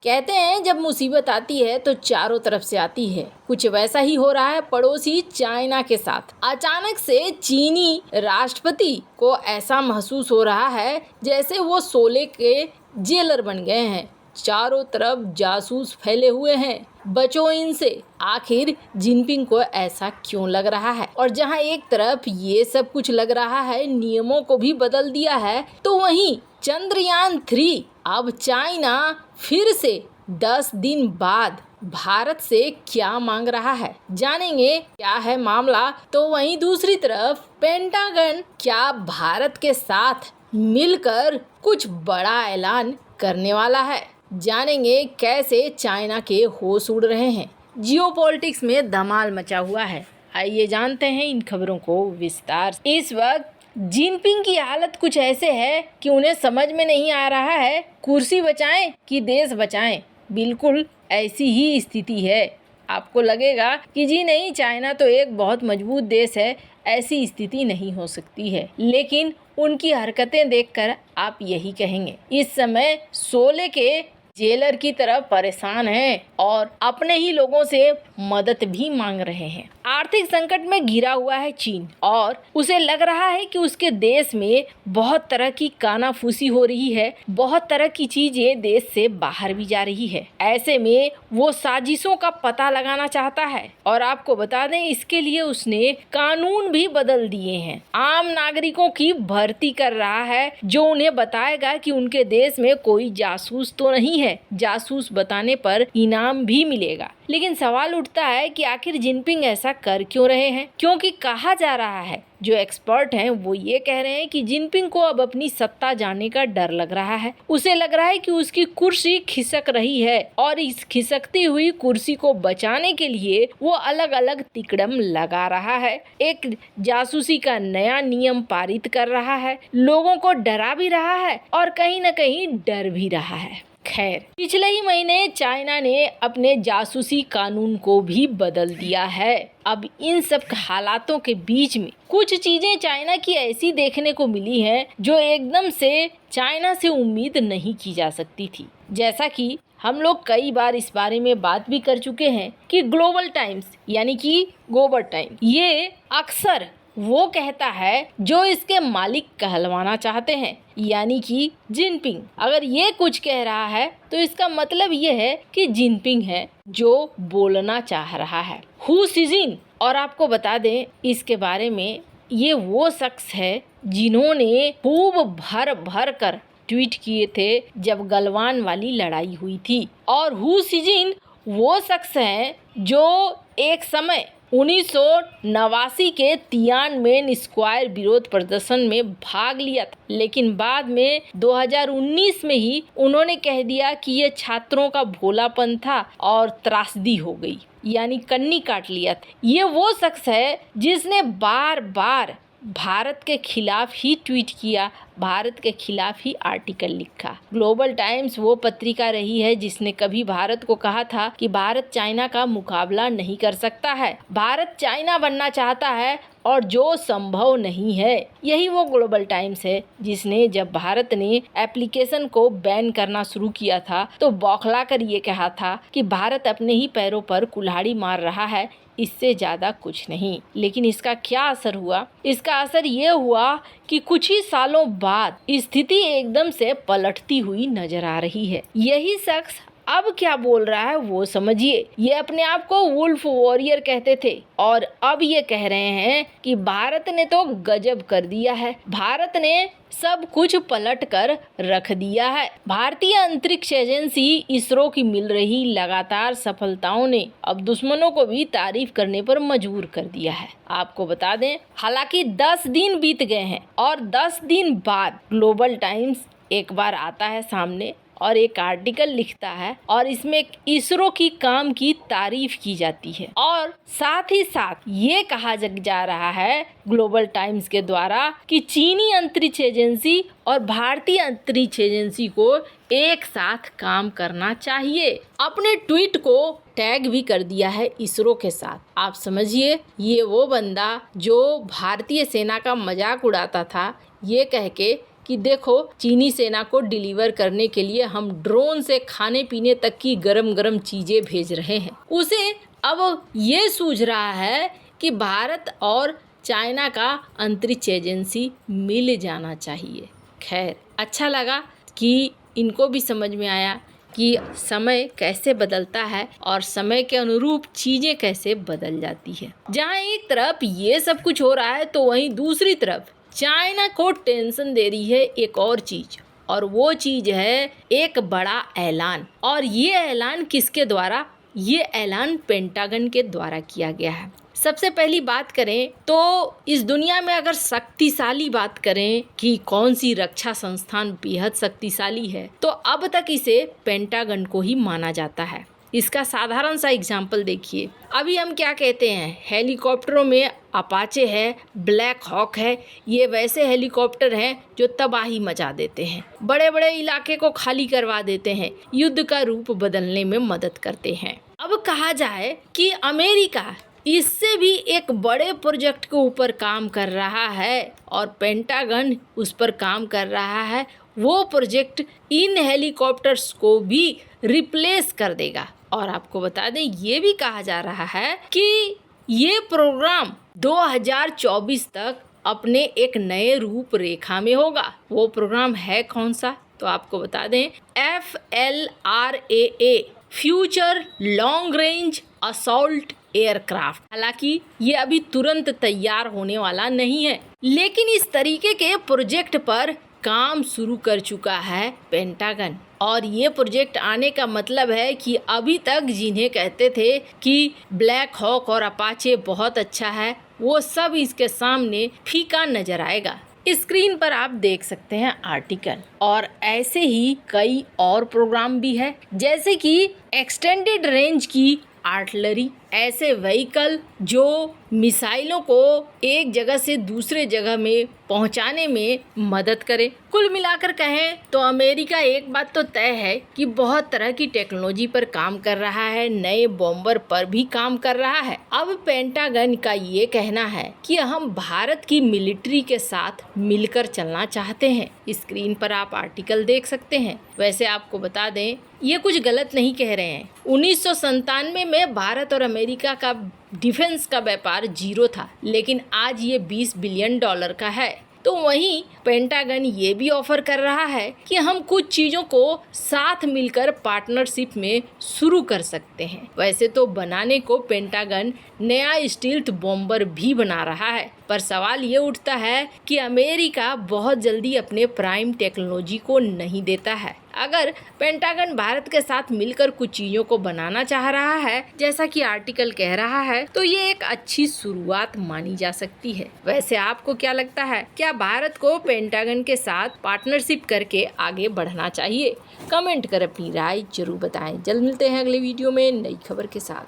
कहते हैं जब मुसीबत आती है तो चारों तरफ से आती है। कुछ वैसा ही हो रहा है पड़ोसी चाइना के साथ। अचानक से चीनी राष्ट्रपति को ऐसा महसूस हो रहा है जैसे वो शोले के जेलर बन गए हैं। चारों तरफ जासूस फैले हुए हैं, बचो इनसे। आखिर जिनपिंग को ऐसा क्यों लग रहा है? और जहां एक तरफ ये सब कुछ लग रहा है, नियमों को भी बदल दिया है, तो वहीं चंद्रयान 3 अब चाइना फिर से 10 दिन बाद भारत से क्या मांग रहा है, जानेंगे क्या है मामला। तो वहीं दूसरी तरफ पेंटागन क्या भारत के साथ मिलकर कुछ बड़ा ऐलान करने वाला है, जानेंगे कैसे चाइना के होश उड़ रहे हैं। जियोपॉलिटिक्स में धमाल मचा हुआ है, आइए जानते हैं इन खबरों को विस्तार से। इस वक्त जिनपिंग की हालत कुछ ऐसे है कि उन्हें समझ में नहीं आ रहा है कुर्सी बचाएं कि देश बचाएं। बिल्कुल ऐसी ही स्थिति है। आपको लगेगा कि जी नहीं, चाइना तो एक बहुत मजबूत देश है, ऐसी स्थिति नहीं हो सकती है, लेकिन उनकी हरकतें देखकर आप यही कहेंगे। इस समय शोले के जेलर की तरह परेशान हैं और अपने ही लोगों से मदद भी मांग रहे हैं। आर्थिक संकट में घिरा हुआ है चीन और उसे लग रहा है कि उसके देश में बहुत तरह की कानाफूसी हो रही है, बहुत तरह की चीजें देश से बाहर भी जा रही है। ऐसे में वो साजिशों का पता लगाना चाहता है और आपको बता दें इसके लिए उसने कानून भी बदल दिए हैं। आम नागरिकों की भर्ती कर रहा है जो उन्हें बताएगा कि उनके देश में कोई जासूस तो नहीं है। जासूस बताने पर इनाम भी मिलेगा। लेकिन सवाल उठता है कि आखिर जिनपिंग ऐसा कर क्यों रहे हैं? क्योंकि कहा जा रहा है, जो एक्सपर्ट हैं वो ये कह रहे हैं कि जिनपिंग को अब अपनी सत्ता जाने का डर लग रहा है। उसे लग रहा है कि उसकी कुर्सी खिसक रही है और इस खिसकती हुई कुर्सी को बचाने के लिए वो अलग अलग तिकड़म लगा रहा है। एक जासूसी का नया नियम पारित कर रहा है, लोगों को डरा भी रहा है और कहीं न कहीं डर भी रहा है। खैर, पिछले ही महीने चाइना ने अपने जासूसी कानून को भी बदल दिया है। अब इन सब हालातों के बीच में कुछ चीजें चाइना की ऐसी देखने को मिली हैं जो एकदम से चाइना से उम्मीद नहीं की जा सकती थी। जैसा कि हम लोग कई बार इस बारे में बात भी कर चुके हैं कि ग्लोबल टाइम्स यानी कि गोबर टाइम ये अक्सर वो कहता है जो इसके मालिक कहलवाना चाहते हैं, यानी कि जिनपिंग अगर ये कुछ कह रहा है तो इसका मतलब ये है कि जिनपिंग है जो बोलना चाह रहा है। हु सीजिन, और आपको बता दें इसके बारे में, ये वो शख्स है जिन्होंने खूब भर भर कर ट्वीट किए थे जब गलवान वाली लड़ाई हुई थी। और हु सीजिन वो शख्स है जो एक समय 1989 के तियानमेन स्क्वायर विरोध प्रदर्शन में भाग लिया था, लेकिन बाद में 2019 में ही उन्होंने कह दिया कि ये छात्रों का भोलापन था और त्रासदी हो गई, यानी कन्नी काट लिया था। ये वो शख्स है जिसने बार बार भारत के खिलाफ ही ट्वीट किया, भारत के खिलाफ ही आर्टिकल लिखा। ग्लोबल टाइम्स वो पत्रिका रही है जिसने कभी भारत को कहा था कि भारत चाइना का मुकाबला नहीं कर सकता है, भारत चाइना बनना चाहता है और जो संभव नहीं है। यही वो ग्लोबल टाइम्स है जिसने जब भारत ने एप्लीकेशन को बैन करना शुरू किया था तो बौखला कर ये कहा था कि भारत अपने ही पैरों पर कुल्हाड़ी मार रहा है, इससे ज़्यादा कुछ नहीं। लेकिन इसका क्या असर हुआ? इसका असर ये हुआ कि कुछ ही सालों बाद स्थिति एकदम से पलटती हुई नजर आ रही है। यही शख्स अब क्या बोल रहा है वो समझिए। ये अपने आप को वुल्फ वॉरियर कहते थे और अब ये कह रहे हैं कि भारत ने तो गजब कर दिया है, भारत ने सब कुछ पलट कर रख दिया है। भारतीय अंतरिक्ष एजेंसी इसरो की मिल रही लगातार सफलताओं ने अब दुश्मनों को भी तारीफ करने पर मजबूर कर दिया है। आपको बता दें, हालांकि 10 दिन बीत गए हैं और 10 दिन बाद ग्लोबल टाइम्स एक बार आता है सामने और एक आर्टिकल लिखता है और इसमें इसरो की काम की तारीफ की जाती है और साथ ही साथ ये कहा जा रहा है ग्लोबल टाइम्स के द्वारा कि चीनी अंतरिक्ष एजेंसी और भारतीय अंतरिक्ष एजेंसी को एक साथ काम करना चाहिए। अपने ट्वीट को टैग भी कर दिया है इसरो के साथ। आप समझिए, ये वो बंदा जो भारतीय सेना का मजाक उड़ाता था ये कह के कि देखो चीनी सेना को डिलीवर करने के लिए हम ड्रोन से खाने पीने तक की गरम गरम चीजें भेज रहे हैं। उसे अब ये सूझ रहा है कि भारत और चाइना का अंतरिक्ष एजेंसी मिल जाना चाहिए। खैर, अच्छा लगा कि इनको भी समझ में आया कि समय कैसे बदलता है और समय के अनुरूप चीजें कैसे बदल जाती है। जहाँ एक तरफ ये सब कुछ हो रहा है तो वहीं दूसरी तरफ चाइना को टेंशन दे रही है एक और चीज, और वो चीज है एक बड़ा ऐलान। और ये ऐलान किसके द्वारा? ये ऐलान पेंटागन के द्वारा किया गया है। सबसे पहली बात करें तो इस दुनिया में अगर शक्तिशाली बात करें कि कौन सी रक्षा संस्थान बेहद शक्तिशाली है, तो अब तक इसे पेंटागन को ही माना जाता है। इसका साधारण सा एग्जाम्पल देखिए। अभी हम क्या कहते हैं, हेलीकॉप्टरों में अपाचे है, ब्लैक हॉक है, ये वैसे हेलीकॉप्टर हैं जो तबाही मचा देते हैं, बड़े बड़े इलाके को खाली करवा देते हैं, युद्ध का रूप बदलने में मदद करते हैं। अब कहा जाए कि अमेरिका इससे भी एक बड़े प्रोजेक्ट के ऊपर काम कर रहा है और पेंटागन उस पर काम कर रहा है। वो प्रोजेक्ट इन हेलीकॉप्टर्स को भी रिप्लेस कर देगा। और आपको बता दें, ये भी कहा जा रहा है कि ये प्रोग्राम 2024 तक अपने एक नए रूपरेखा में होगा। वो प्रोग्राम है कौन सा? तो आपको बता दें, FLRAA, future long range assault aircraft. हालांकि ये अभी तुरंत तैयार होने वाला नहीं है, लेकिन इस तरीके के प्रोजेक्ट पर काम शुरू कर चुका है पेंटागन। और ये प्रोजेक्ट आने का मतलब है कि अभी तक जिन्हें कहते थे कि ब्लैक हॉक और अपाचे बहुत अच्छा है, वो सब इसके सामने फीका नजर आएगा। स्क्रीन पर आप देख सकते हैं आर्टिकल, और ऐसे ही कई और प्रोग्राम भी है, जैसे कि एक्सटेंडेड रेंज की आर्टिलरी, ऐसे व्हीकल जो मिसाइलों को एक जगह से दूसरे जगह में पहुंचाने में मदद करे। कुल मिलाकर कहें तो अमेरिका एक बात तो तय है कि बहुत तरह की टेक्नोलॉजी पर काम कर रहा है, नए बॉम्बर पर भी काम कर रहा है। अब पेंटागन का ये कहना है कि हम भारत की मिलिट्री के साथ मिलकर चलना चाहते हैं। स्क्रीन पर आप आर्टिकल देख सकते हैं। वैसे आपको बता दें, ये कुछ गलत नहीं कह रहे हैं। 1997 में भारत और अमेरिका का डिफेंस का व्यापार 0 था, लेकिन आज ये $20 बिलियन का है। तो वहीं पेंटागन ये भी ऑफर कर रहा है कि हम कुछ चीज़ों को साथ मिलकर पार्टनरशिप में शुरू कर सकते हैं। वैसे तो बनाने को पेंटागन नया स्टील्थ बॉम्बर भी बना रहा है, पर सवाल ये उठता है कि अमेरिका बहुत जल्दी अपने प्राइम टेक्नोलॉजी को नहीं देता है। अगर पेंटागन भारत के साथ मिलकर कुछ चीज़ों को बनाना चाह रहा है, जैसा कि आर्टिकल कह रहा है, तो ये एक अच्छी शुरुआत मानी जा सकती है। वैसे आपको क्या लगता है, क्या भारत को पेंटागन के साथ पार्टनरशिप करके आगे बढ़ना चाहिए? कमेंट कर अपनी राय जरूर बताएं। जल्द मिलते हैं अगले वीडियो में नई खबर के साथ।